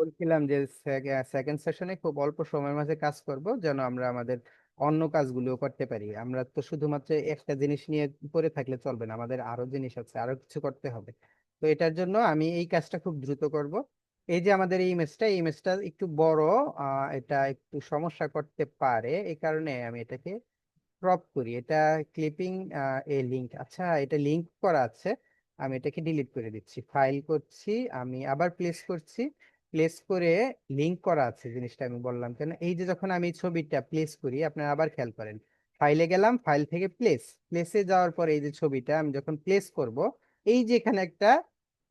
বলছিলাম যে সেকেন্ড সেশনে খুব অল্প সময়ের মাঝে কাজ করব, যেন আমরা আমাদের অন্য কাজগুলো করতে পারি। আমরা তো শুধুমাত্র একটা জিনিস নিয়ে পড়ে থাকলে চলবে না, আমাদের আরো জিনিস আছে, আরো কিছু করতে হবে। তো এটার জন্য আমি এই কাজটা খুব দ্রুত করব। এই যে আমাদের এই ইমেজটা একটু বড়, এটা একটু সমস্যা করতে পারে, এই কারণে আমি এটাকে ক্রপ করি। এটা ক্লিপিং এ লিংক, আচ্ছা এটা লিংক করা আছে, আমি এটাকে ডিলিট করে দিচ্ছি। ফাইল করছি, আমি আবার প্লেস করছি, প্লেস করে লিংক করা আছে জিনিসটা আমি বললাম কেন। এই যে যখন আমি ছবিটা প্লেস করি, আপনারা আবার খেয়াল করেন, ফাইলে গেলাম, ফাইল থেকে প্লেসে যাওয়ার পরে এই যে ছবিটা আমি যখন প্লেস করব, এই যে এখানে একটা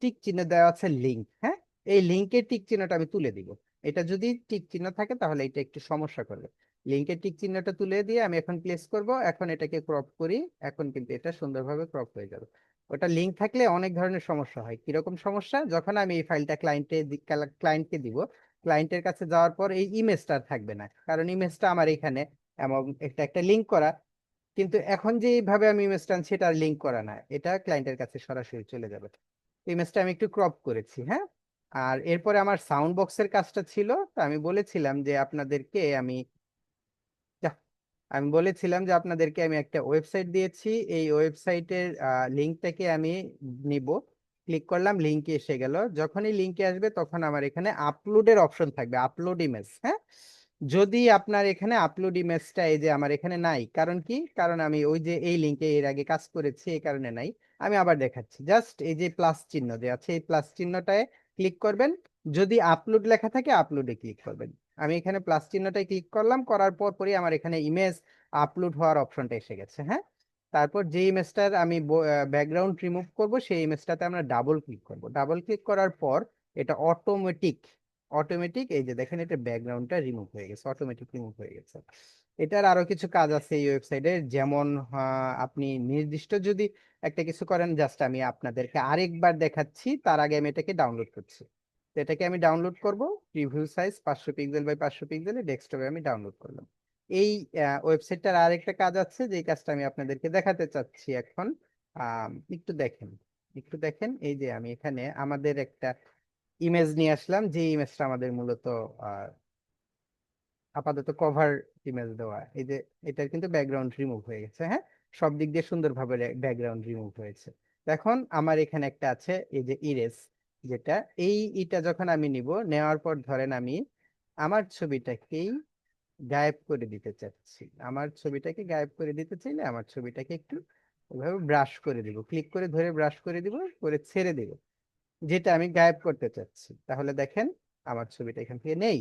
টিক চিহ্ন দেওয়া আছে লিংক, হ্যাঁ, এই লিংকের টিক চিহ্নটা আমি তুলে দিব। এটা যদি টিক চিহ্ন থাকে তাহলে এটা একটু সমস্যা করবে। লিংকের টিক চিহ্নটা তুলে দিয়ে আমি এখন প্লেস করব, এখন এটাকে ক্রপ করি। এখন কিন্তু এটা সুন্দরভাবে ক্রপ হয়ে যাবে। ওটা লিংক থাকলে অনেক ধরনের সমস্যা হয়। কিরকম সমস্যা? যখন আমি এই ফাইলটা ক্লায়েন্টকে দিব, ক্লায়েন্টের কাছে যাওয়ার পর এই ইমেজটা আর থাকবে না, কারণ ইমেজটা আমার এখানে এবং একটা একটা লিংক করা। কিন্তু এখন যে এইভাবে আমি ইমেজটা আনছি, এটা লিংক করা না, এটা ক্লায়েন্টের কাছে সরাসরি চলে যাবে। ইমেজটা আমি একটু ক্রপ করেছি, হ্যাঁ। আর এরপরে আমার সাউন্ড বক্সের কাজটা ছিল। তো আমি বলেছিলাম যে আপনাদেরকে আমি যাহ, আমি বলেছিলাম যে আপনাদেরকে আমি একটা ওয়েবসাইট দিয়েছি, এই ওয়েবসাইটের লিঙ্কটাকে আমি নিব। ক্লিক করলাম, লিঙ্কে এসে গেল। যখনই লিঙ্কে আসবে তখন আমার এখানে আপলোডের অপশন থাকবে, আপলোড ইমেজ, হ্যাঁ। যদি আপনার এখানে আপলোড ইমেজটা এই যে আমার এখানে নাই, কারণ কি, কারণ আমি ওই যে এই লিঙ্কে এর আগে কাজ করেছি, এই কারণে নাই। আমি আবার দেখাচ্ছি, জাস্ট এই যে প্লাস চিহ্ন যে আছে, এই প্লাস চিহ্নটায় ক্লিক করবেন। যদি আপলোড লেখা থাকে আপলোডে ক্লিক করবেন। আমি এখানে প্লাস চিহ্নটায় ক্লিক করলাম, করার পর পরই আমার এখানে ইমেজ আপলোড হওয়ার অপশনটা এসে গেছে, হ্যাঁ। তারপর যে ইমেজটার আমি ব্যাকগ্রাউন্ড রিমুভ করব, সেই ইমেজটাতে আমরা ডাবল ক্লিক করব। ডাবল ক্লিক করার পর এটা অটোমেটিক অটোমেটিক এই যে দেখেন, এটা ব্যাকগ্রাউন্ডটা রিমুভ হয়ে গেছে, অটোমেটিক রিমুভ হয়ে গেছে। এটার আরো কিছু কাজ আছে এই ওয়েবসাইটে, যেমন আপনি নির্দিষ্ট যদি একটা কিছু করেন, জাস্ট আমি আপনাদেরকে আরেকবার দেখাচ্ছি, তার আগে আমি এটাকে ডাউনলোড করছি। তো এটাকে আমি ডাউনলোড করব, প্রিভিউ সাইজ 500 পিক্সেল বাই 500 পিক্সেলে ডেস্কটপে আমি ডাউনলোড করলাম। এই ওয়েবসাইটটার আরেকটা কাজ আছে, যে কাজটা আমি আপনাদেরকে দেখাতে চাচ্ছি এখন। একটু দেখেন, একটু দেখেন, এই যে আমি এখানে আমাদের একটা ইমেজ নিয়ে আসলাম, যে ইমেজটা আমাদের মূলত আহ, আপাতত কভার ইমেজ দেওয়া। এই যে এটার কিন্তু ব্যাকগ্রাউন্ড রিমুভ হয়ে গেছে, হ্যাঁ। সব দিক দিয়ে সুন্দরভাবে ব্যাকগ্রাউন্ড রিমুভ হয়েছে। তো এখন আমার এখানে একটা আছে এই যে ইরেজ, যেটা এটা যখন আমি নিব, নেওয়ার পর ধরেন আমি আমার ছবিটাকেই গায়েব করে দিতে চাচ্ছি। আমার ছবিটাকে গায়েব করে দিতে চাইলে আমার ছবিটাকে একটু ওইভাবে ব্রাশ করে দিব, ক্লিক করে ধরে ব্রাশ করে দিব, করে ছেড়ে দিব, যেটা আমি গায়েব করতে চাচ্ছি। তাহলে দেখেন আমার ছবিটা এখান থেকে নেই।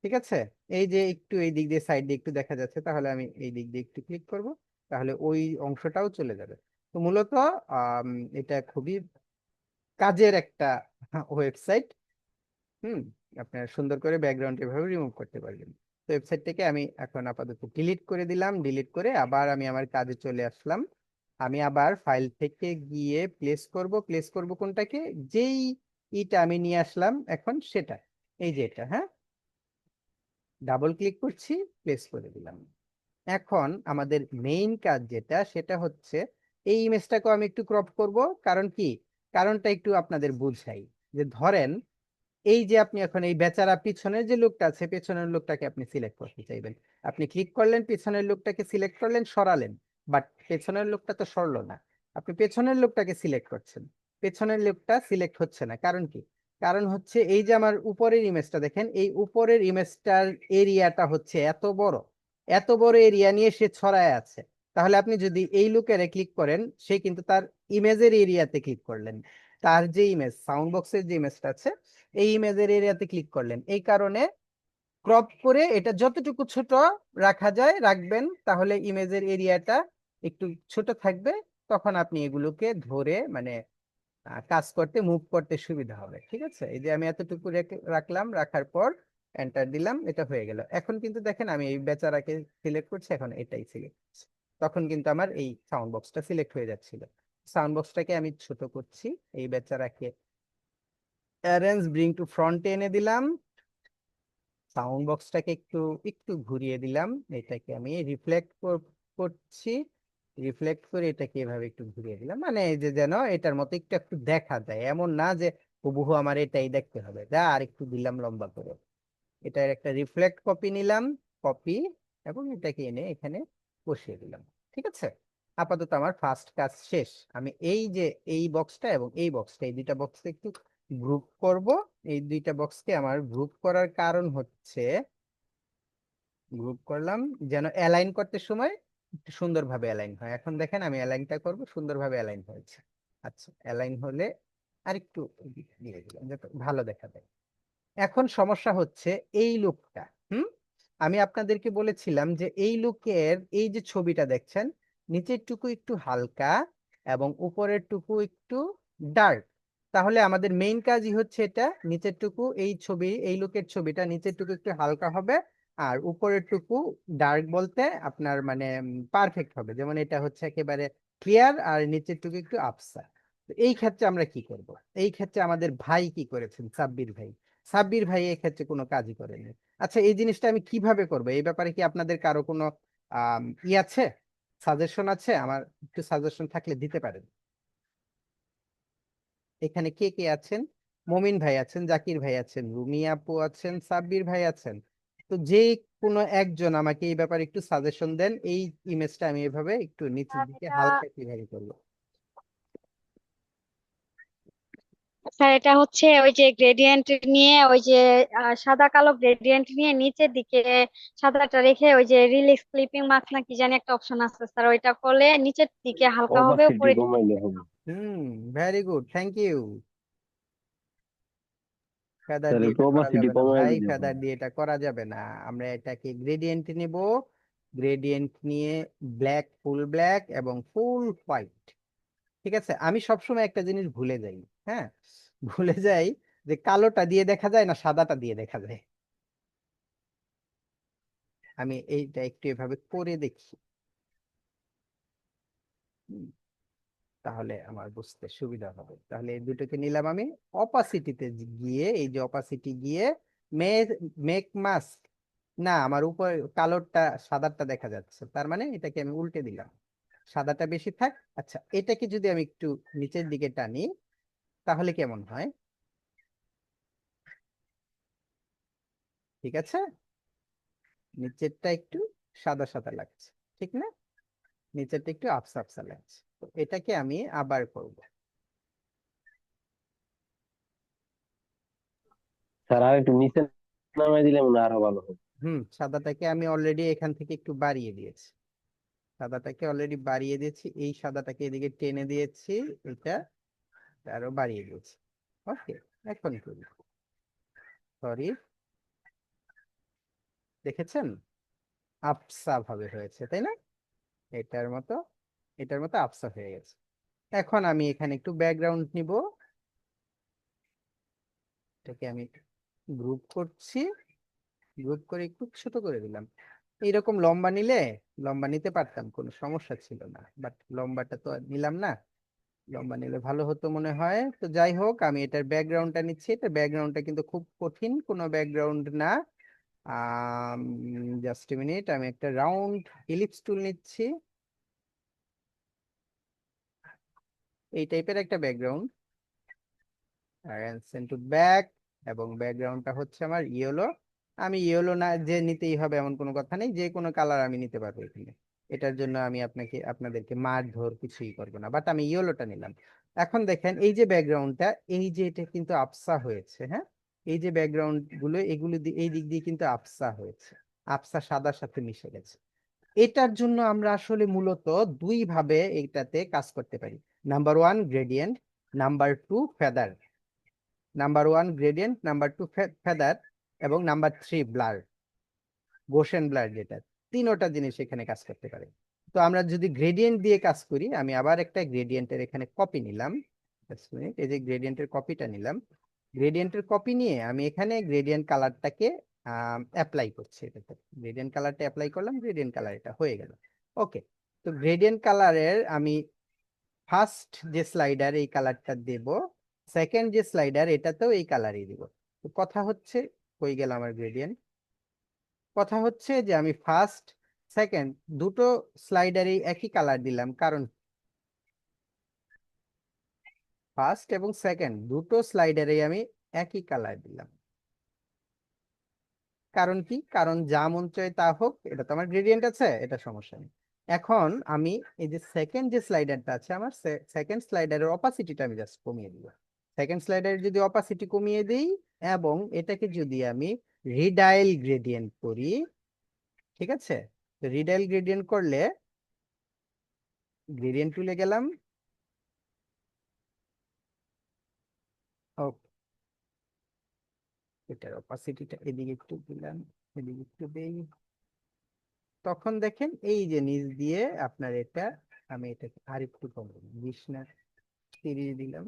ঠিক আছে, এই যে একটু এই দিক দিয়ে সাইড দিয়ে একটু দেখা যাচ্ছে, তাহলে আমি এই দিক দিয়ে একটু ক্লিক করব, তাহলে ওই অংশটাও চলে যাবে। তো মূলত আম, এটা খুবই কাজের একটা ওয়েবসাইট। হুম, আপনার সুন্দর করে ব্যাকগ্রাউন্ড এভাবে রিমুভ করতে পারবেন। তো ওয়েবসাইটটাকে আমি এখন আপাতত ডিলিট করে দিলাম। ডিলিট করে আবার আমি আমার কাজে চলে আসলাম। আমি আবার ফাইল থেকে গিয়ে প্লেস করব কোনটাকে, যেই ইটা আমি নিয়ে আসলাম এখন সেটা, এই যে এটা, হ্যাঁ। ডাবল ক্লিক করছি, প্লেস করে দিলাম। এখন আমাদের মেইন কাজ যেটা, সেটা হচ্ছে এই ইমেজটাকেও আমি একটু ক্রপ করব। কারণ কি, কারণটা একটু আপনাদের বুঝাই। যে ধরেন এই যে আপনি এখন এই বেচারা পিছনের যে লোকটা আছে, পেছনের লোকটাকে আপনি সিলেক্ট করতে চাইবেন। আপনি ক্লিক করলেন, পিছনের লোকটাকে সিলেক্ট করলেন, সরালেন, বাট পেছনের লোকটা তো সরলো না। আপনি পেছনের লোকটাকে সিলেক্ট করছেন, পেছনের লোকটা সিলেক্ট হচ্ছে না। কারণ কি, কারণ হচ্ছে এই যে আমার উপরের ইমেজটা দেখেন, এই উপরের ইমেজটার এরিয়াটা হচ্ছে এত বড়, এত বড় এরিয়া নিয়ে সে ছড়ায় আছে। তাহলে আপনি যদি এই লুকেরে ক্লিক করেন, সে কিন্তু তার ইমেজের এরিয়াতে ক্লিক করলেন, তার যে ইমেজ সাউন্ড বক্সের যে ইমেজটা আছে, এই ইমেজের এরিয়াতে ক্লিক করলেন। এই কারণে ক্রপ করে এটা যতটুকু ছোট রাখা যায় রাখবেন, তাহলে ইমেজের এরিয়াটা একটু ছোট থাকবে। তখন আপনি এগুলোকে ধরে মানে কাজ করতে, মুভ করতে সুবিধা হবে। ঠিক আছে, এই যে আমি এতটুকু রাখলাম, রাখার পর এন্টার দিলাম, এটা হয়ে গেল। এখন কিন্তু দেখেন আমি এই বেচারাকে সিলেক্ট করছি, এখন এটাই সিলেক্ট, তখন কিন্তু আমার এই সাউন্ড বক্সটা সিলেক্ট হয়ে যাচ্ছিল। সাউন্ড বক্সটাকে আমি ছোট করছি, এই বেচারাকে অ্যারেঞ্জ ব্রিং টু ফ্রন্টে এনে দিলাম, সাউন্ড বক্সটাকে একটু একটু ঘুরিয়ে দিলাম, এটাকে আমি রিফ্লেক্ট করছি, রিফ্লেক্ট করে এটাকে এভাবে একটু ঘুরিয়ে দিলাম, মানে এই যে যেন এটার মতো একটু একটু দেখা যায়, এমন না যে হুবহু আমার এটাই দেখতে হবে, যা আর একটু দিলাম লম্বা করে, এটার একটা রিফ্লেক্ট কপি নিলাম, কপি, এবং এটাকে এনে এখানে বসিয়ে দিলাম। ঠিক আছে, আপাতত আমার ফার্স্ট কাজ শেষ। আমি এই যে এই বক্সটা এবং এই বক্সটা, এই দুইটা বক্সকে একটু গ্রুপ করব। এই দুইটা বক্সকে আমার গ্রুপ করার কারণ হচ্ছে, গ্রুপ করলাম যেন অ্যালাইন করতে সময় একটু সুন্দরভাবে অ্যালাইন হয়। এখন দেখেন আমি অ্যালাইনটা করব, সুন্দরভাবে অ্যালাইন হয়েছে। আচ্ছা, অ্যালাইন হলে আরেকটু দিয়ে দিলাম যাতে ভালো দেখা যায়। এখন সমস্যা হচ্ছে এই লুকটা। আমি আপনাদেরকে বলেছিলাম যে এই লুকের এই যে ছবিটা দেখছেন, নিচের টুকু একটু হালকা এবং উপরের টুকু একটু ডার্ক। তাহলে আমাদের মেইন কাজই হচ্ছে এটা, নিচের টুকু এই ছবি, এই লুকের ছবিটা নিচের টুকু একটু হালকা হবে, আর উপরের টুকু ডার্ক বলতে আপনার মানে পারফেক্ট হবে। যেমন এটা হচ্ছে একেবারে ক্লিয়ার আর নিচের টুকু একটু আবসা। তো এই ক্ষেত্রে আমরা কি করব? এই ক্ষেত্রে আমাদের ভাই কি করেছেন, সাব্বির ভাই। সাব্বির ভাই এই ক্ষেত্রে কোনো কাজই করেনি। আচ্ছা, এই জিনিসটা আমি কিভাবে করব, এই ব্যাপারে কি আপনাদের কারো কোনো ই আছে, সাজেশন আছে? আমার একটু সাজেশন থাকলে দিতে পারেন। এখানে কে কে আছেন? মমিন ভাই আছেন, জাকির ভাই আছেন, রুমি আপু আছেন, সাব্বির ভাই আছেন। তো যে কোনো একজন আমাকে এই ব্যাপারে একটু সাজেশন দেন, এই ইমেজটা আমি এভাবে একটু নিচের দিকে এটা হালকা কিভাবে করবো। স্যার, এটা হচ্ছে ওই যে গ্রেডিয়েন্ট নিয়ে, ওই যে সাদা কালো গ্রেডিয়েন্ট নিয়ে নিচের দিকে সাদাটা রেখে ওই যে রিলিজ ক্লিপিং মার্কস না কি জানি একটা অপশন আছে স্যার, ওইটা করলে নিচের দিকে হালকা হবে, অপাসিটি উপরে কমাইলে হবে। Hmm, very good, thank you. Feather sir দিয়ে একটু এটা করা অপাসিটি যাবে না কমাই ভাই, দিলে ফেদার হবে। দিয়ে এটা করা যাবে না। আমরা এটাকে গ্রেডিয়েন্ট নিব, গ্রেডিয়েন্ট নিয়ে ব্ল্যাক, ফুল ব্ল্যাক এবং ফুল হোয়াইট। ঠিক আছে, আমি সবসময় একটা জিনিস ভুলে যাই। হ্যাঁ, ভুলে যাই যে কালোটা দিয়ে দেখা যায় না সাদাটা দিয়ে দেখা যায়। আমি এইটা একটু এভাবে করে দেখি, হুম, তাহলে আমার বুঝতে সুবিধা হবে। তাহলে এই দুটোকে নিলাম আমি, অপাসিটিতে গিয়ে, এই যে অপাসিটি গিয়ে মেক মাস্ক, না আমার উপর কালোরটা সাদাটা দেখা যাচ্ছে, তার মানে এটাকে আমি উল্টে দিলাম, সাদাটা বেশি থাক। আচ্ছা, এটাকে যদি আমি একটু নিচের দিকে টানি তাহলে কেমন হয়? ঠিক আছে, নিচেরটা একটু সাদা সাদা লাগছে, ঠিক না? নিচেরটা একটু আফসা আফসা লাগছে। তো এটাকে আমি আবার করব। স্যার আর একটু নিচে নামাই দিলে মনে হয় আরো ভালো হবে। সাদাটাকে আমি অলরেডি এখান থেকে একটু বাড়িয়ে দিয়েছি, সাদাটাকে অলরেডি বাড়িয়ে দিয়েছি, এই সাদাটাকে এদিকে টেনে দিয়েছি, এটা আরো বাড়িয়ে দিয়েছি। ওকে, এখন করি, সরি, দেখেছেন আফসা ভাবে হয়েছে তাই না? এটার মতো, এটার মতো আফসা হয়ে গেছে। এখন আমি এখানে একটু ব্যাকগ্রাউন্ড নিব, এটাকে আমি গ্রুপ করছি, গ্রুপ করে একটু ছোট করে দিলাম। এইরকম লম্বা নিলে, লম্বা নিতে পারতাম, কোনো সমস্যা ছিল না, বাট লম্বাটা তো আর নিলাম না। লম্বা নিলে ভালো হতো মনে হয়। তো যাই হোক, আমি এটার ব্যাকগ্রাউন্ডটা নিচ্ছি। এটা ব্যাকগ্রাউন্ডটা কিন্তু খুব কঠিন কোনো ব্যাকগ্রাউন্ড না। জাস্ট মিনিট, আমি একটা রাউন্ড ইলিপস টুল নিচ্ছি, এই টাইপের একটা ব্যাকগ্রাউন্ড, সেন্ড টু ব্যাক, এবং ব্যাকগ্রাউন্ডটা হচ্ছে আমার ইয়েলো। আমি ইয়েলো না যে নিতেই হবে এমন কোনো কথা নেই, যে কোনো কালার আমি নিতে পারবো এখানে। এটার জন্য আমি আপনাদেরকে মারধর কিছুই করবো না, বাট আমি ইয়েলোটা নিলাম। এখন দেখেন এই যে ব্যাকগ্রাউন্ডটা, এই যে এটা কিন্তু আফসা হয়েছে, হ্যাঁ, এই যে ব্যাকগ্রাউন্ড গুলো, এগুলো এই দিক দিয়ে কিন্তু আফসা হয়েছে, আফসা সাদার সাথে মিশে গেছে। এটার জন্য আমরা আসলে মূলত দুই ভাবে এটাতে কাজ করতে পারি। Number one gradient, number two feather. Number one gradient, number two feather, এবং number three blur, Gaussian blur, যেটা তিনোটা জিনিস এখানে কাজ করতে পারে। তো আমরা যদি গ্রেডিয়েন্ট দিয়ে কাজ করি, আমি আবার একটা গ্রেডিয়েন্টের এখানে কপি নিলাম, Just a minute, এই যে গ্রেডিয়েন্টের কপিটা নিলাম, গ্রেডিয়েন্টের কপি নিয়ে আমি এখানে গ্রেডিয়েন্ট কালারটাকে অ্যাপ্লাই করছি, এটাতে গ্রেডিয়েন্ট কালারটা অ্যাপ্লাই করলাম, গ্রেডিয়েন্ট কালার এটা হয়ে গেল। ওকে, তো গ্রেডিয়েন্ট কালারের আমি ফার্স্ট যে স্লাইডার এই কালারটা দেব, সেকেন্ড যে স্লাইডার এটাতেও এই কালারই দিব। তো কথা হচ্ছে, হয়ে গেল আমার গ্রেডিয়েন্ট। কথা হচ্ছে যে আমি ফার্স্ট সেকেন্ড দুটো স্লাইডারই একই কালার দিলাম, কারণ ফার্স্ট এবং সেকেন্ড দুটো স্লাইডারে আমি একই কালার দিলাম। কারণ কি? কারণ যা মন চায় তা হোক, এটা তো আমার গ্রেডিয়েন্ট আছে, এটা সমস্যা নেই। এখন আমি এই যে সেকেন্ড যে স্লাইডারটা আছে আমার, সেকেন্ড স্লাইডারের অপাসিটিটা আমি জাস্ট কমিয়ে দিব। সেকেন্ড স্লাইডারের যদি অপাসিটি কমিয়ে দিই এবং এটাকে যদি আমি রিডাইল গ্রেডিয়েন্ট করি, ঠিক আছে, রিডাইল গ্রেডিয়েন্ট করলে গ্রেডিয়েন্ট টুলে গেলাম, ওকে, এটার অপাসিটিটা এদিকে একটু দিলাম, এদিকে একটু দেই। তখন দেখেন এই যে নিচ দিয়ে আপনার এটা, আমি এটাকে আর একটু কম 20 না 30 দিলাম,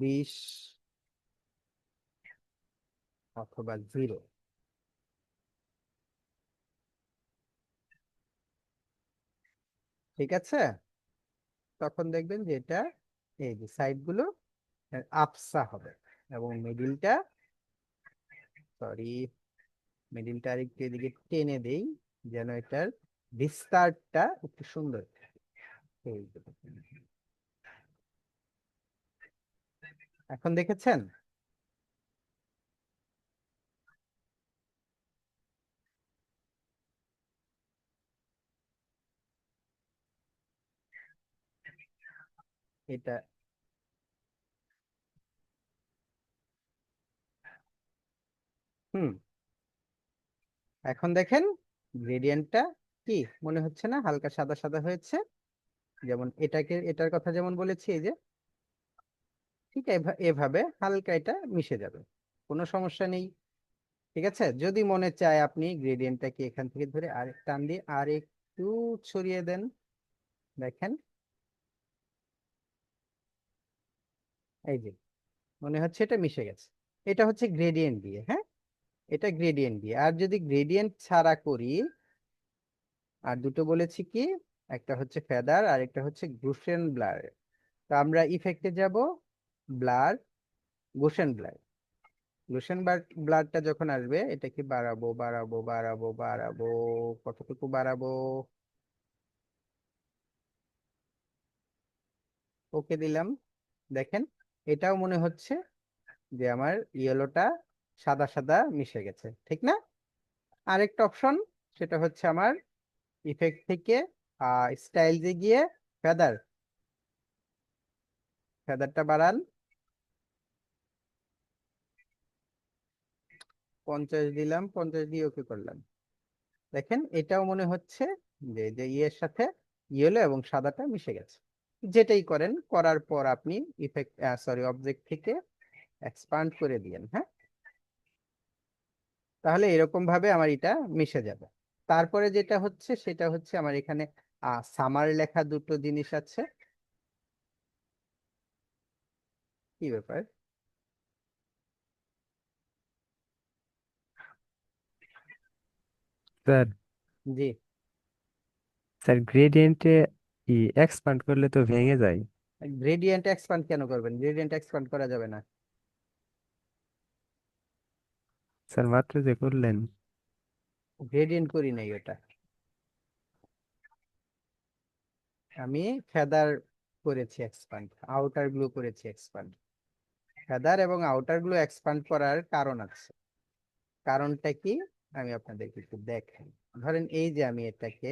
20 অথবা 0। ঠিক আছে, তখন দেখবেন যে এটা এই যে সাইড গুলো আফসা হবে এবং মিডিলটা, সরি, মিডিলটা আর একটু এদিকে টেনে দেই যেন এটার বিস্তারটা একটু সুন্দর থাকে। এই যে দেখুন। এখন দেখেছেন? এটা হুম, এখন দেখেন গ্রেডিয়েন্টটা কি মনে হচ্ছে না হালকা সাদা সাদা হয়েছে? যেমন এটাকে, এটার কথা যেমন বলেছি, এই যে ঠিক এভাবে হালকা এটা মিশে যাবে, কোনো সমস্যা নেই। ঠিক আছে, যদি মনে চায় আপনি গ্রেডিয়েন্টটাকে এখান থেকে ধরে আর টান দিয়ে আর একটু ছড়িয়ে দেন, দেখেন এই যে মনে হচ্ছে এটা মিশে গেছে। এটা হচ্ছে গ্রেডিয়েন্ট দিয়ে, হ্যাঁ, এটা গ্রেডিয়েন্ট দিয়ে। আর যদি গ্রেডিয়েন্ট ছাড়া করি, আর দুটো বলেছি কি, একটা হচ্ছে ফেদার আর একটা হচ্ছে গুসেন ব্লার। তো আমরা ইফেক্টে যাব, ব্লার, গুসেন ব্লার। গুসেন ব্লারটা যখন আসবে এটাকে বাড়াবো বাড়াবো বাড়াবো বাড়াবো, কতটুকু বাড়াবো, ওকে দিলাম। দেখেন এটাও মনে হচ্ছে যে আমার ইয়েলোটা সাদা সাদা মিশে গেছে, ঠিক না? আরেকটা অপশন, সেটা হচ্ছে আমার ইফেক্ট থেকে স্টাইলসে গিয়ে ফেদার, ফেদারটা বাড়ান, 50 দিলাম, 50 দিয়ে ওকে করলাম। দেখেন এটাও মনে হচ্ছে যে যে ইয়ের সাথে ইয়েলো এবং সাদাটা মিশে গেছে। যেটাই করেন, করার পর আপনি ইফেক্ট, সরি, অবজেক্ট থেকে এক্সপান্ড করে দিয়েন, হ্যাঁ, তাহলে এরকম ভাবে আমার এটা মিশে যাবে। তারপরে যেটা হচ্ছে সেটা হচ্ছে আমার এখানে সামার লেখা দুটো জিনিস আছে। কি ব্যাপার? স্যার জি, স্যার গ্রেডিয়েন্টে এক্সপান্ড করলে তো ভেঙে যায়। গ্রেডিয়েন্ট এক্সপান্ড কেন করবেন? গ্রেডিয়েন্ট এক্সপান্ড করা যাবে না। স্যার মাত্র যে করলেন। গ্রেডিয়েন্ট করি নাই ওটা, আমি ফেদার করেছি এক্সপান্ড, আউটার গ্লু করেছি এক্সপান্ড। ফেদার এবং আউটার গ্লু এক্সপান্ড করার কারণ আছে। কারণটা কি আমি আপনাদেরকে একটু দেখাই। ধরেন এই যে আমি এটাকে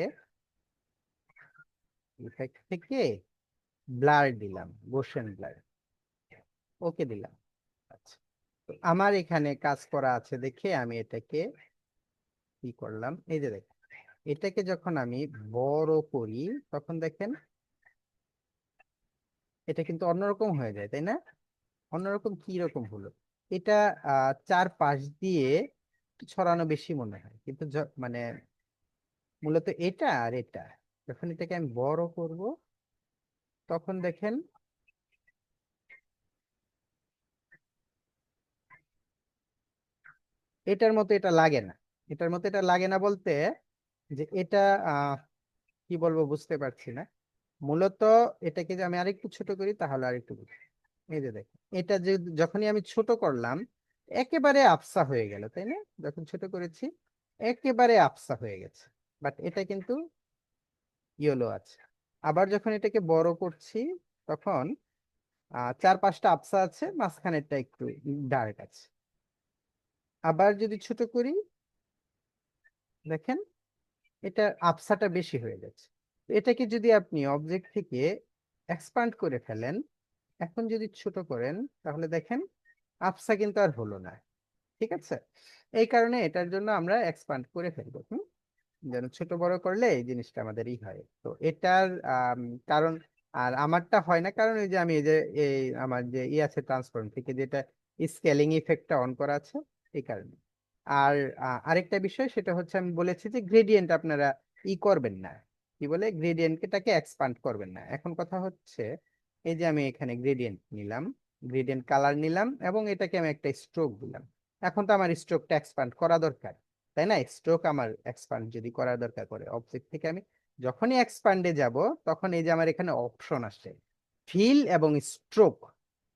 ইফেক্ট থেকে ব্লার দিলাম, গোশেন ব্লার, ওকে দিলাম। আচ্ছা, তো আমার এখানে কাজ করা আছে দেখে আমি এটাকে কি করলাম, এই যে দেখেন, এটাকে যখন আমি বড় করি তখন দেখেন এটা কিন্তু অন্যরকম হয়ে যায়, তাই না? অন্যরকম কি রকম হলো? এটা চারপাশ দিয়ে একটু ছড়ানো বেশি মনে হয়, কিন্তু মানে মূলত এটা আর এটা, যখন এটাকে আমি বড় করব তখন দেখেন এটার মতো এটা লাগে না। এটার মতো এটা লাগে না বলতে যে এটা আহ কি বলবো বুঝতে পারছি না। মূলত এটাকে যে আমি আরেকটু ছোট করি তাহলে আরেকটু বুঝি। এই যে দেখেন এটা যে যখনই আমি ছোট করলাম একেবারে আফসা হয়ে গেল, তাই না? যখন ছোট করেছি একেবারে আফসা হয়ে গেছে। বাট এটা কিন্তু ইয়েলো আছে। আবার যখন এটাকে বড় করছি তখন 4-5টা আবসা আছে, মাঝখানেরটা একটু ডার্ক আছে। আবার যদি ছোট করি, দেখেন এটা আবসাটা বেশি হয়ে যাচ্ছে। তো এটাকে যদি আপনি অবজেক্ট থেকে এক্সপান্ড করে ফেলেন, এখন যদি ছোট করেন, তাহলে দেখেন আবসা কিন্তু আর হলো না। ঠিক আছে, এই কারণে এটার জন্য আমরা এক্সপান্ড করে ফেলবো। যেন ছোট বড় করলে এই জিনিসটা আমাদের হয়। তো এটার কারণ, আর আমারটা হয় না কারণ এই যে আমি এই আমার যে আছে ট্রান্সফর্ম থেকে যেটা স্কেলিং ইফেক্টটা অন করা আছে, এই কারণে। আর আরেকটা বিষয় সেটা হচ্ছে, আমি বলেছি যে গ্রেডিয়েন্ট আপনারা করবেন না, কি বলে গ্রেডিয়েন্টটাকে এক্সপান্ড করবেন না। এখন কথা হচ্ছে, এই যে আমি এখানে গ্রেডিয়েন্ট নিলাম, গ্রেডিয়েন্ট কালার নিলাম, এবং এটাকে আমি একটা স্ট্রোক দিলাম। এখন তো আমার স্ট্রোকটা এক্সপান্ড করা দরকার, তাই না? স্ট্রোক আমার এক্সপান্ড যদি করার দরকার পড়ে, অবজেক্ট থেকে আমি যখনই এক্সপান্ডে যাব, তখন এই যে আমার এখানে অপশন আসে ফিল এবং স্ট্রোক।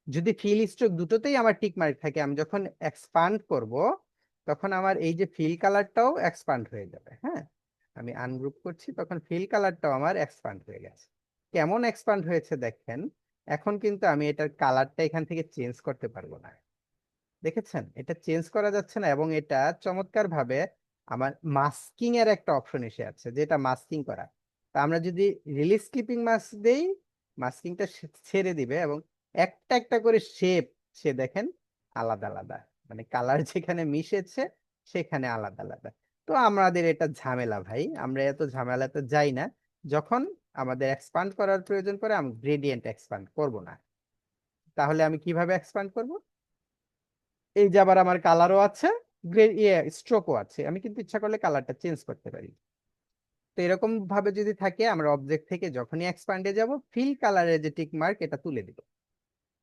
যদি ফিল স্ট্রোক দুটোতেই আমার টিক মার্ক থাকে, আমি যখন এক্সপান্ড করব, তখন আমার এই যে ফিল কালারটাও এক্সপান্ড হয়ে যাবে। হ্যাঁ, আমি আনগ্রুপ করছি, তখন ফিল কালারটাও আমার এক্সপান্ড হয়ে গেছে। কেমন এক্সপান্ড হয়েছে দেখেন। এখন কিন্তু আমি এটার কালারটা এখান থেকে চেঞ্জ করতে পারবো না। দেখেছেন, এটা চেঞ্জ করা যাচ্ছে না, এবং এটা চমৎকার ভাবে আমার মাস্কিং এর একটা অপশন এসে আছে, যেটা মাস্কিং করা। তা আমরা যদি রিলিজ ক্লিপিং মাস্ক দেই, মাস্কিংটা ছেড়ে দিবে, এবং একটা একটা করে শেপ সে দেখেন আলাদা আলাদা, মানে কালার যেখানে মিশেছে সেখানে আলাদা আলাদা। তো আমাদের এটা ঝামেলা ভাই, আমরা এত ঝামেলাতে যাই না। যখন আমাদের এক্সপান্ড করার প্রয়োজন পড়ে, আমি গ্রেডিয়েন্ট এক্সপান্ড করব না। তাহলে আমি কিভাবে এক্সপান্ড করব? এই যে আবার আমার কালারও আছে, স্ট্রোকও আছে, আমি কিন্তু ইচ্ছা করলে কালারটা চেঞ্জ করতে পারি। তো এরকম ভাবে যদি থাকে, আমরা অবজেক্ট থেকে যখনই এক্সপান্ডে যাব, ফিল কালারের যে টিক মার্ক এটা তুলে দিব।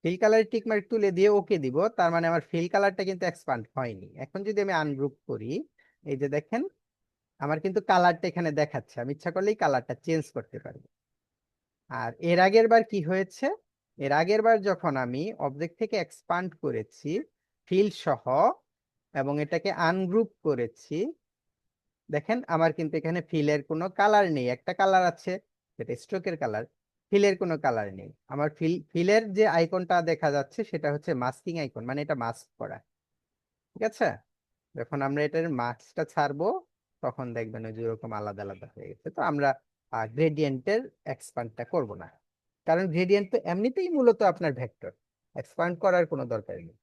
ফিল কালারের টিক মার্ক তুলে দিয়ে ওকে দিব, তার মানে আমার ফিল কালারটা কিন্তু এক্সপান্ড হয়নি। এখন যদি আমি আনগ্রুপ করি, এই যে দেখেন আমার কিন্তু কালারটা এখানে দেখাচ্ছে, আমি ইচ্ছা করলেই কালারটা চেঞ্জ করতে পারবো। আর এর আগের বার কি হয়েছে, এর আগের বার যখন আমি অবজেক্ট থেকে এক্সপান্ড করেছি ফিল সহ, এবং এটাকে আনগ্রুপ করেছি, দেখেন আমার কিন্তু এখানে ফিলের কোনো কালার নেই। একটা কালার আছে, যেটা স্ট্রোকের কালার, ফিলের কোনো কালার নেই। আমার ফিলের যে আইকনটা দেখা যাচ্ছে সেটা হচ্ছে মাস্কিং আইকন, মানে এটা মাস্ক করা। ঠিক আছে, যখন আমরা এটার মাস্কটা ছাড়বো, তখন দেখবেন ওই যে এরকম আলাদা আলাদা হয়ে গেছে। তো আমরা গ্রেডিয়েন্টের এক্সপান্ডটা করব না, কারণ গ্রেডিয়েন্ট তো এমনিতেই মূলত আপনার ভেক্টর, এক্সপান্ড করার কোনো দরকার নেই।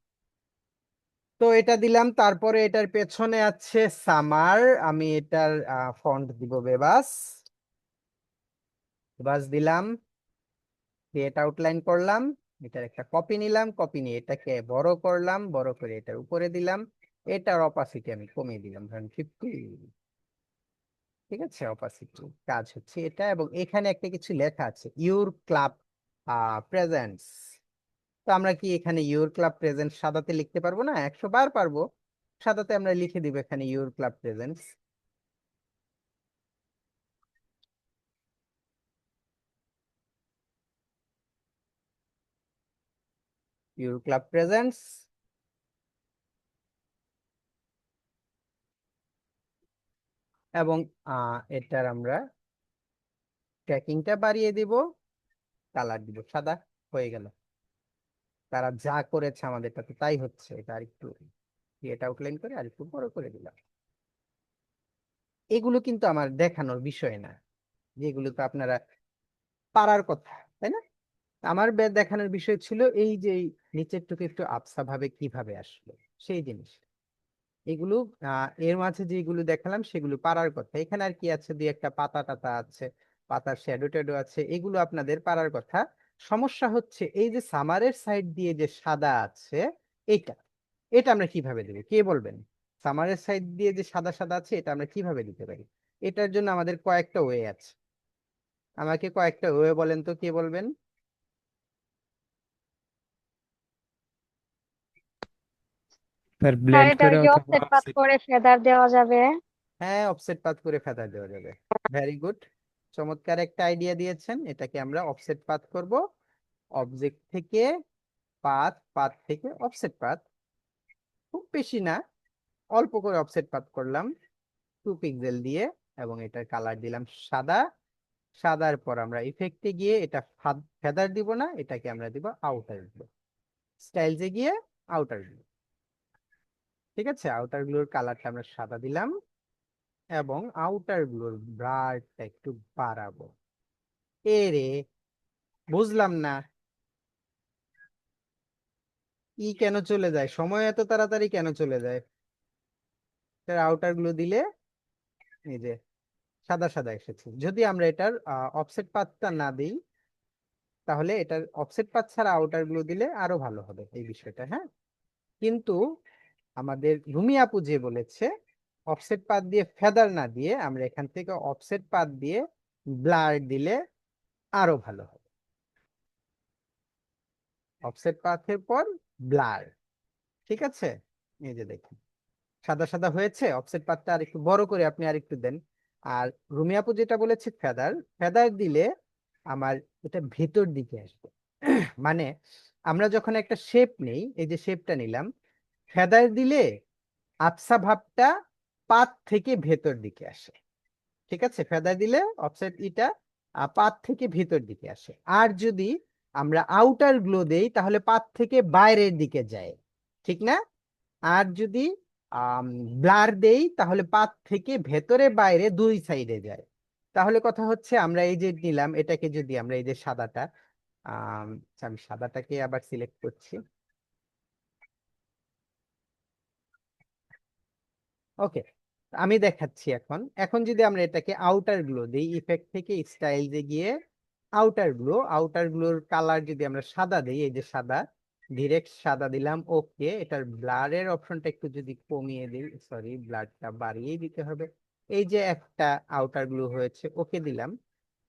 তো এটা দিলাম, তারপরে এটার পেছনে আছে সামার, আমি এটার ফন্ট দিব বেবাস। বেবাস দিলাম, ক্রিয়েট আউটলাইন করলাম, এটার একটা কপি নিলাম, কপি নিয়ে এটাকে বড় করলাম, বড় করে এটার উপরে দিলাম। এটার অপাসিটি আমি কমিয়ে দিলাম, ধরেন 50। ঠিক আছে, অপাসিটি কাজ হচ্ছে এটা। এবং এখানে একটা কিছু লেখা আছে, ইউর ক্লাব প্রেজেন্টস। তো আমরা কি এখানে ইউর ক্লাব প্রেজেন্ট সাদাতে লিখতে পারবো না? 100 বার পারবো। সাদাতে আমরা লিখে দিব এখানে your club presents. Your club presents, এবং এটার আমরা ট্র্যাকিংটা বাড়িয়ে দিব, কালার দিব সাদা, হয়ে গেল। তারা যা করেছে আমাদেরটা তো তাই হচ্ছে। এটা আরেকটু ক্রিয়েট আউটলাইন করে আরেকটু বড় করে দিলাম। এগুলো কিন্তু আমার দেখানোর বিষয় না, যেগুলো তো আপনারা পারার কথা, তাই না? আমার দেখানোর বিষয় ছিল এই যে এই নিচের টুকু একটু আবছা ভাবে কিভাবে আসলো, সেই জিনিস। এগুলো এর মাঝে যেগুলো দেখালাম সেগুলো পারার কথা। এখানে আর কি আছে, দুই একটা পাতা টাতা আছে, পাতার শ্যাডো ট্যাডো আছে, এগুলো আপনাদের পারার কথা। সমস্যা হচ্ছে এই যে সামারের সাইড দিয়ে যে সাদা আছে, এটা এটা আমরা কিভাবে দেবো, কে বলবেন? সামারের সাইড দিয়ে যে সাদা সাদা আছে, এটা আমরা কিভাবে দিতে পারি? এটার জন্য আমাদের কয়েকটা ওয়ে আছে। আমাকে কয়েকটা ওয়ে বলেন তো, কে বলবেন? স্যার স্যার ব্লেন্ড এটা করে কি অথবা অফসেট পাথ offset। করে ফেদার দেওয়া যাবে? হ্যাঁ, অফসেট পাথ করে ফেদার দেওয়া যাবে। ভেরি গুড, চমৎকার একটা আইডিয়া দিয়েছেন। এটাকে আমরা অফসেট পাথ করব। অবজেক্ট থেকে পাথ, পাথ থেকে অফসেট পাথ, খুব বেশি না, অল্প করে অফসেট পাথ করলাম 2 পিক্সেল দিয়ে, এবং এটার কালার দিলাম সাদা। সাদার পর আমরা ইফেক্টে গিয়ে এটা ফেদার দিব না, এটাকে আমরা দিব আউটার গ্লো। স্টাইলসে গিয়ে আউটার গ্লো। ঠিক আছে, আউটার গ্লোর কালারটা আমরা সাদা দিলাম এবং আউটার গ্লোর ব্রাইটটা একটু বাড়াবো। এরে বুঝলাম না, কেন চলে যায়, সময় এত তাড়াতাড়ি কেন চলে যায়? আউটার গ্লো দিলে এই যে সাদা সাদা এসেছে। যদি আমরা এটার অফসেট পাথটা না দিই, তাহলে এটার অফসেট পাথ ছাড়া আউটার গ্লো দিলে আরো ভালো হবে এই বিষয়টা। হ্যাঁ, কিন্তু আমাদের রুমি আপু যে বলেছে অফসেট পাথ দিয়ে ফেদার না দিয়ে আমরা এখান থেকে অফসেট পাথ দিয়ে ব্লার দিলে আরো ভালো হবে। অফসেট পাথের পর ব্লার। ঠিক আছে, এই যে দেখুন সাদা সাদা হয়েছে। অফসেট পাথটা আর একটু বড় করে আপনি আর একটু দেন। আর রুমি আপু যেটা বলেছে ফেদার, ফেদার দিলে আমার এটা ভেতর দিকে আসবে। মানে আমরা যখন একটা শেপ নেই, এই যে শেপটা নিলাম, ফেদার দিলে আবসা ভাবটা পাত থেকে ভেতর দিকে আসে। ঠিক আছে, ফেদার দিলে অফসেট ইটা পাত থেকে ভেতর দিকে আসে। আর যদি আমরা আউটার গ্লো দেই তাহলে পাত থেকে বাইরের দিকে যায়, ঠিক না? আর যদি ব্লার দেই তাহলে পাত থেকে ভেতরে বাইরে দুই সাইডে যায়। তাহলে কথা হচ্ছে আমরা এই যে নিলাম এটাকে, যদি আমরা এই যে সাদাটা আমি সাদাটাকে আবার সিলেক্ট করছি। ওকে, আমি দেখাচ্ছি এখন। এখন যদি আমরা এটাকে আউটার গ্লো দিই, ইফেক্ট থেকে স্টাইলসে গিয়ে আউটার গ্লো, আউটার গ্লোর কালার যদি আমরা সাদা দিই, এই যে সাদা, ডিরেক্ট সাদা দিলাম। ওকে, এটার ব্লারের অপশনটা একটু যদি কমিয়ে দিই, সরি ব্লারটা বাড়িয়েই দিতে হবে। এই যে একটা আউটার গ্লো হয়েছে, ওকে দিলাম।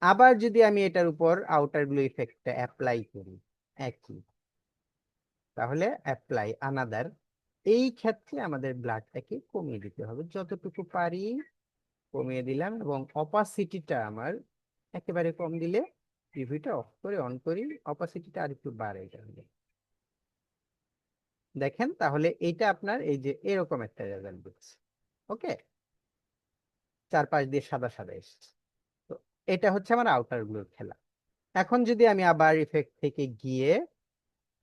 আবার যদি আমি এটার উপর আউটার গ্লো ইফেক্টটা অ্যাপ্লাই করি একই, তাহলে অ্যাপ্লাই আনাদার, এই ক্ষেত্রে আমাদের ব্লাডটাকে কমিয়ে দিতে হবে যতটুকু পারি। কমিয়ে দিলাম এবং অপাসিটিটা আমার একেবারে কম দিলে, টিভিটা অফ করে অন করি, অপাসিটিটা আর একটু বাড়ে যাবে। দেখেন তাহলে এইটা আপনার এই যে এরকম একটা রেজাল্ট দিচ্ছে। ওকে, চারপাশ দিয়ে সাদা সাদা এসছে। তো এটা হচ্ছে আমার আউটার গ্লোর খেলা। এখন যদি আমি আবার ইফেক্ট থেকে গিয়ে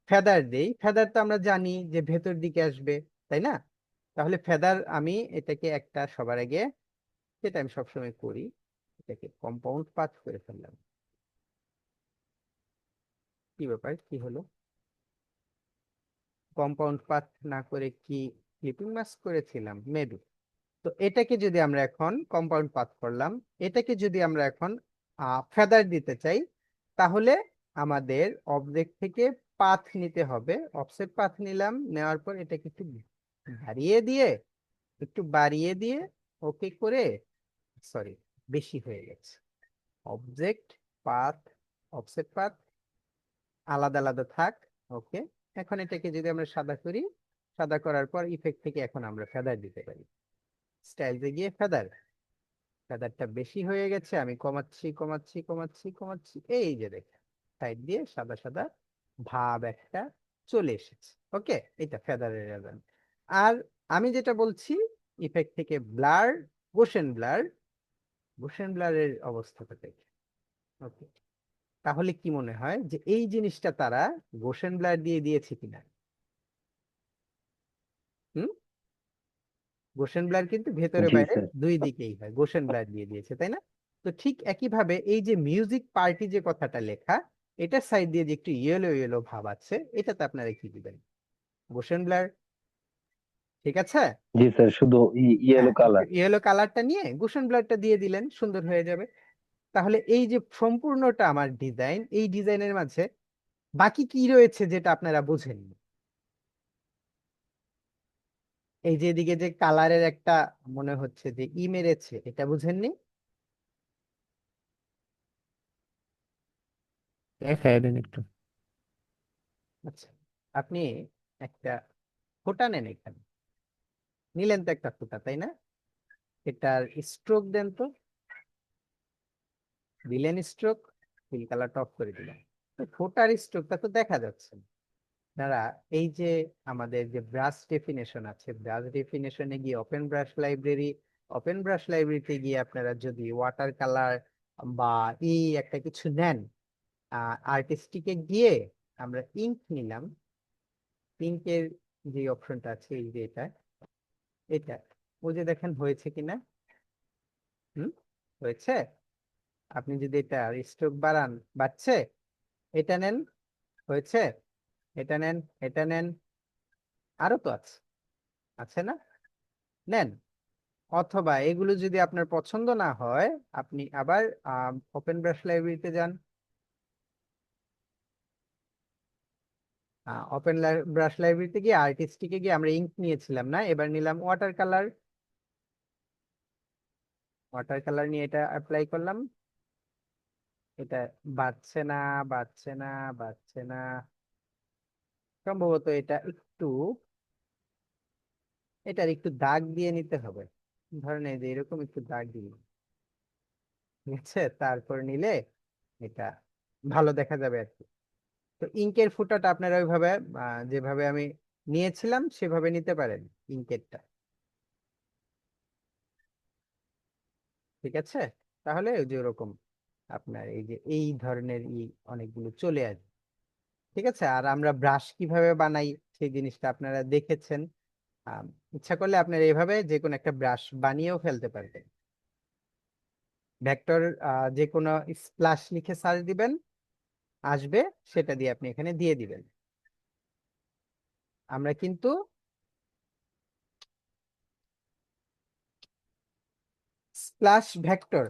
ফেদার দেই, ফেদার তো আমরা জানি যে ভেতর দিকে আসবে, তাই না? তাহলে ফেদার আমি এটাকে একটা সবার আগে, যেটা আমি সবসময় করি, এটাকে কম্পাউন্ড পাথ করে ফেললাম। কি ব্যাপার, কি হলো? কম্পাউন্ড পাথ না করে কি ক্লিপিং মাস্ক করেছিলাম মেবি। তো এটাকে যদি আমরা এখন কম্পাউন্ড পাথ করলাম, এটাকে যদি আমরা এখন ফেদার দিতে চাই, তাহলে আমাদের অবজেক্ট থেকে পাথ নিতে হবে। অফসেট পাথ নিলাম, নেওয়ার পর এটাকে একটু বাড়িয়ে দিয়ে, একটু বাড়িয়ে দিয়ে ওকে করে, সরি বেশি হয়ে গেছে। অবজেক্ট পাথ, অফসেট পাথ আলাদা আলাদা থাক। ওকে, এখন এটাকে যদি আমরা সাদা করি, সাদা করার পর ইফেক্ট থেকে এখন আমরা ফেদার দিতে পারি। স্টাইলসে গিয়ে ফেদার, ফেদারটা বেশি হয়ে গেছে, আমি কমাচ্ছি কমাচ্ছি কমাচ্ছি কমাচ্ছি, এই যে দেখেন সাইড দিয়ে সাদা সাদা ভাব একটা চলে এসেছে। ওকে, এটা ফেদারের রেজাল্ট। আর আমি যেটা বলছি ইফেক্ট থেকে ব্লার, গোশেন ব্লার, গোশেন ব্লারের অবস্থাটা দেখে। ওকে, তাহলে কি মনে হয় যে এই জিনিসটা তারা গোশেন ব্লার দিয়ে দিয়েছে কিনা? হুম, গোশেন ব্লার কিন্তু ভেতরে জি বাইরে স্যার। দুই দিকেই হয়, গোশেন ব্লার দিয়ে দিয়েছে, তাই না? তো ঠিক একই ভাবে এই যে মিউজিক পার্টি যে কথাটা লেখা, এটার সাইড দিয়ে যে একটু ইয়েলো ইয়েলো ভাব আছে, এটাতে আপনারা কি দিবেন? গোশেন ব্লার। ঠিক আছে, জি স্যার, শুধু ইয়েলো হ্যাঁ একটু কালার। ইয়েলো কালারটা নিয়ে গোশেন ব্লারটা দিয়ে দিলেন, সুন্দর হয়ে যাবে। তাহলে এই যে সম্পূর্ণটা আমার ডিজাইন, এই ডিজাইনের মাঝে বাকি কি রয়েছে যেটা আপনারা বুঝেননি? এই যে এদিকে যে কালারের একটা মনে হচ্ছে যে মেরেছে, এটা বুঝেননি? দেখায় দেন একটু। আচ্ছা, আপনি একটা ফোঁটা নেন, এখানে নিলেন তো একটা ফোঁটা, তাই না? এটার স্ট্রোক দেন তো, দিলেন স্ট্রোক, ফিল কালারটা অফ করে দিলেন। তো ফোঁটার স্ট্রোকটা তো দেখা যাচ্ছে না। আপনারা এই যে আমাদের যে ব্রাশ ডেফিনেশন আছে, ব্রাশ ডেফিনেশনে গিয়ে open brush library, open brush লাইব্রেরিতে গিয়ে আপনারা যদি ওয়াটার কালার বা একটা কিছু নেন, আর্টিস্টিকে গিয়ে আমরা ইঙ্ক নিলাম, ইঙ্কের যে অপশনটা আছে এই যে এটা, এটা ও যে দেখেন হয়েছে কিনা, হুম, হয়েছে। আপনি যদি এটা স্ট্রোক বাড়ান, বাড়ছে, এটা নেন, হয়েছে, এটা নেন, এটা নেন, আরো তো আছে, আছে না, নেন। অথবা এগুলো যদি আপনার পছন্দ না হয়, আপনি আবার ওপেন ব্রাশ লাইব্রেরিতে যান। ওপেন ব্রাশ লাইব্রেরিতে গিয়ে আর্টিস্টিকে গিয়ে আমরা ইঙ্ক নিয়েছিলাম না, এবার নিলাম ওয়াটার কালার। ওয়াটার কালার নিয়ে এটা অ্যাপ্লাই করলাম, এটা বাড়ছে না, বাড়ছে না, বাড়ছে না, সম্ভবত এটা একটু, এটার একটু দাগ দিয়ে নিতে হবে, ধরেন এই যে এরকম একটু দাগ দিয়ে, ঠিক আছে, তারপর নিলে এটা ভালো দেখা যাবে আর কি। তো ইঙ্কের ফুটাটা আপনারা ওইভাবে যেভাবে আমি নিয়েছিলাম সেভাবে নিতে পারেন ইঙ্কেরটা, ঠিক আছে। তাহলে ওই যে ওরকম আপনার এই যে এই ধরনের অনেকগুলো চলে আসবে, ঠিক আছে। আর আমরা ব্রাশ কিভাবে বানাই সেই জিনিসটা আপনারা দেখেছেন। আম, ইচ্ছা করলে আপনারা এইভাবে যে কোনো একটা ব্রাশ বানিয়েও ফেলতে পারবেন। ভেক্টর যে কোনো স্প্লাশ লিখে সার্চ দিবেন, আসবে, সেটা দিয়ে আপনি এখানে দিয়ে দিবেন। আমরা কিন্তু স্প্লাশ ভেক্টর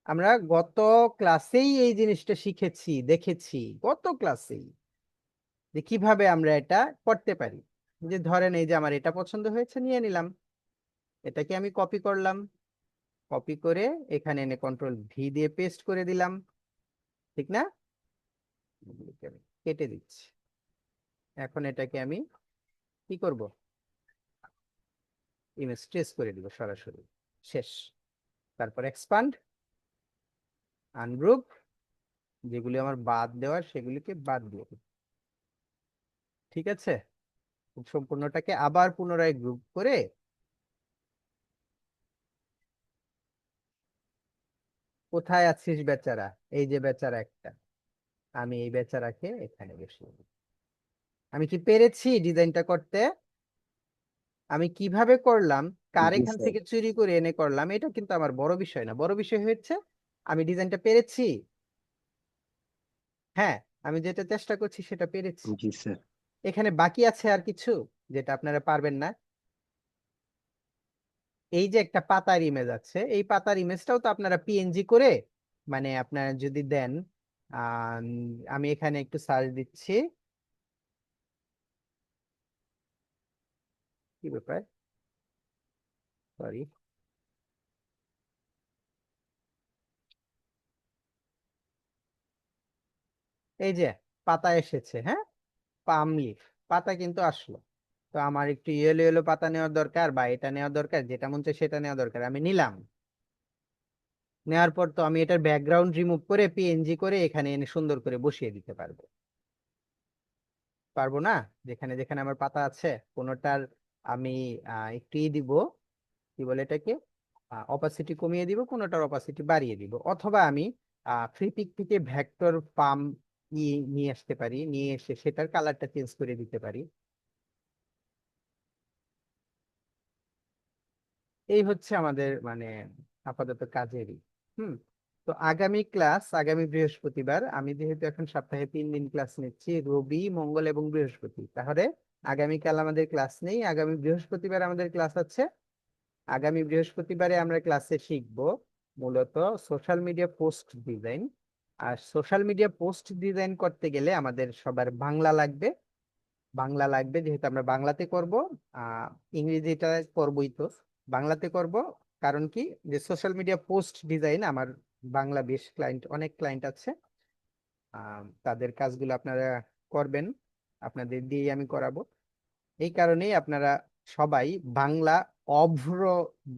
আমরা গত ক্লাসেই এই জিনিসটা শিখেছি, দেখেছি গত ক্লাসেই, যে কিভাবে আমরা এটা করতে পারি। যে ধরেন এই যে আমার এটা পছন্দ হয়েছে, নিয়ে নিলাম, এটাকে আমি কপি করলাম, কপি করে এখানে এনে কন্ট্রোল ভি দিয়ে পেস্ট করে দিলাম, ঠিক না, এগুলোকে আমি কেটে দিচ্ছি। এখন এটাকে আমি কি করব, ইমেজ ট্রেস করে দিব সরাসরি, শেষ। তারপর এক্সপান্ড, আনগ্রুপ, যেগুলি আমার বাদ দেওয়ার সেগুলিকে বাদ দিয়ে দিই, ঠিক আছে। সম্পূর্ণটাকে আবার পুনরায় গ্রুপ করে, কোথায় আছিস বেচারা, এই যে বেচারা একটা, আমি এই বেচারাকে এখানে বসিয়ে দিই। আমি কি পেরেছি ডিজাইনটা করতে? আমি কিভাবে করলাম, কার জি এখান স্যার। থেকে চুরি করে এনে করলাম, এটা কিন্তু আমার বড় বিষয় না, বড় বিষয় হচ্ছে আমি ডিজাইনটা পেরেছি। হ্যাঁ, আমি যেটা চেষ্টা করছি সেটা পেরেছি। জি স্যার। এখানে বাকি আছে আর কিছু যেটা আপনারা পারবেন না। এই যে একটা পাতার ইমেজ আছে, এই পাতার ইমেজটাও তো আপনারা পিএনজি করে, মানে আপনারা যদি দেন, আম, আমি এখানে একটু সার্চ দিচ্ছি, কি ব্যাপার, সরি, এই যে পাতা এসেছে, হ্যাঁ, পাম লিফ, পাতা কিন্তু আসলো। তো আমার একটু ইয়েলো ইয়েলো পাতা নেওয়ার দরকার, বা এটা নেওয়ার দরকার, যেটা মন চায় সেটা নেওয়ার দরকার, আমি নিলাম। নেওয়ার পর তো আমি এটার ব্যাকগ্রাউন্ড রিমুভ করে পিএনজি করে এখানে এনে সুন্দর করে বসিয়ে দিতে পারবো, পারবো না? যেখানে যেখানে আমার পাতা আছে কোনোটার আমি একটু দিব, কি বলে এটাকে, অপাসিটি কমিয়ে দিব, কোনোটার অপাসিটি বাড়িয়ে দিব, অথবা আমি ফ্রি পিক থেকে ভেক্টর পাম নিয়ে আসতে পারি, নিয়ে এসে সেটার কালারটা চেঞ্জ করে দিতে পারি। এই হচ্ছে আমাদের মানে আপাতত কাজেরই। হুম। তো আগামী ক্লাস, আগামী বৃহস্পতিবার, আমি যেহেতু এখন সপ্তাহে 3 দিন ক্লাস নিচ্ছি, রবি, মঙ্গল এবং বৃহস্পতি, তাহলে আগামীকাল আমাদের ক্লাস নেই, আগামী বৃহস্পতিবার আমাদের ক্লাস আছে। আগামী বৃহস্পতিবারে আমরা ক্লাসে শিখব মূলত সোশ্যাল মিডিয়া পোস্ট ডিজাইন। আর সোশ্যাল মিডিয়া পোস্ট ডিজাইন করতে গেলে আমাদের সবার বাংলা লাগবে, বাংলা লাগবে যেহেতু আমরা বাংলাতে করব। ইংরেজিটা করবই তো, বাংলাতে করব। কারণ কি, যে সোশ্যাল মিডিয়া পোস্ট ডিজাইন আমার বাংলা বেশ ক্লায়েন্ট, অনেক ক্লায়েন্ট আছে, তাদের কাজগুলো আপনারা করবেন, আপনাদের দিয়ে আমি করাবো। এই কারণেই আপনারা সবাই বাংলা অভ্র,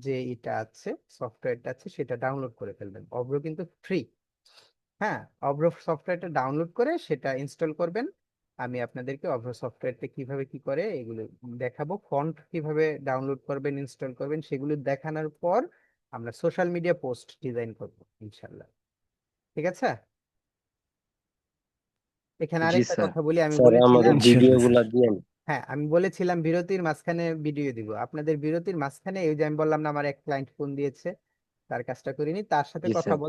যে এটা আছে সফটওয়্যারটা আছে সেটা ডাউনলোড করে ফেলবেন। অভ্র কিন্তু ফ্রি। হ্যাঁ, অভ্র সফটওয়্যারটা ডাউনলোড করে সেটা ইনস্টল করবেন। আমি আপনাদেরকে অভ্র সফটওয়্যারটা কিভাবে কি করে এগুলো দেখাবো, ফন্ট কিভাবে ডাউনলোড করবেন, ইনস্টল করবেন, সেগুলো দেখানোর পর আমরা সোশ্যাল মিডিয়া পোস্ট ডিজাইন করব ইনশাল্লাহ। ঠিক আছে, এখানে জি আরেকটা স্যার। কথা বলি, আমি স্যার আমাদের বলেছিলাম, ভিডিও ইনশাল্লাহ গুলা স্যার। দিয়েন। হ্যাঁ আমি বলেছিলাম বিরতির মাঝখানে ভিডিও দিব। আপনাদের বিরতির মাঝখানে এই যে আমি বললাম না আমার এক ক্লায়েন্ট ফোন দিয়েছে, তার কাজটা করিনি, তার সাথে জি কথা স্যার।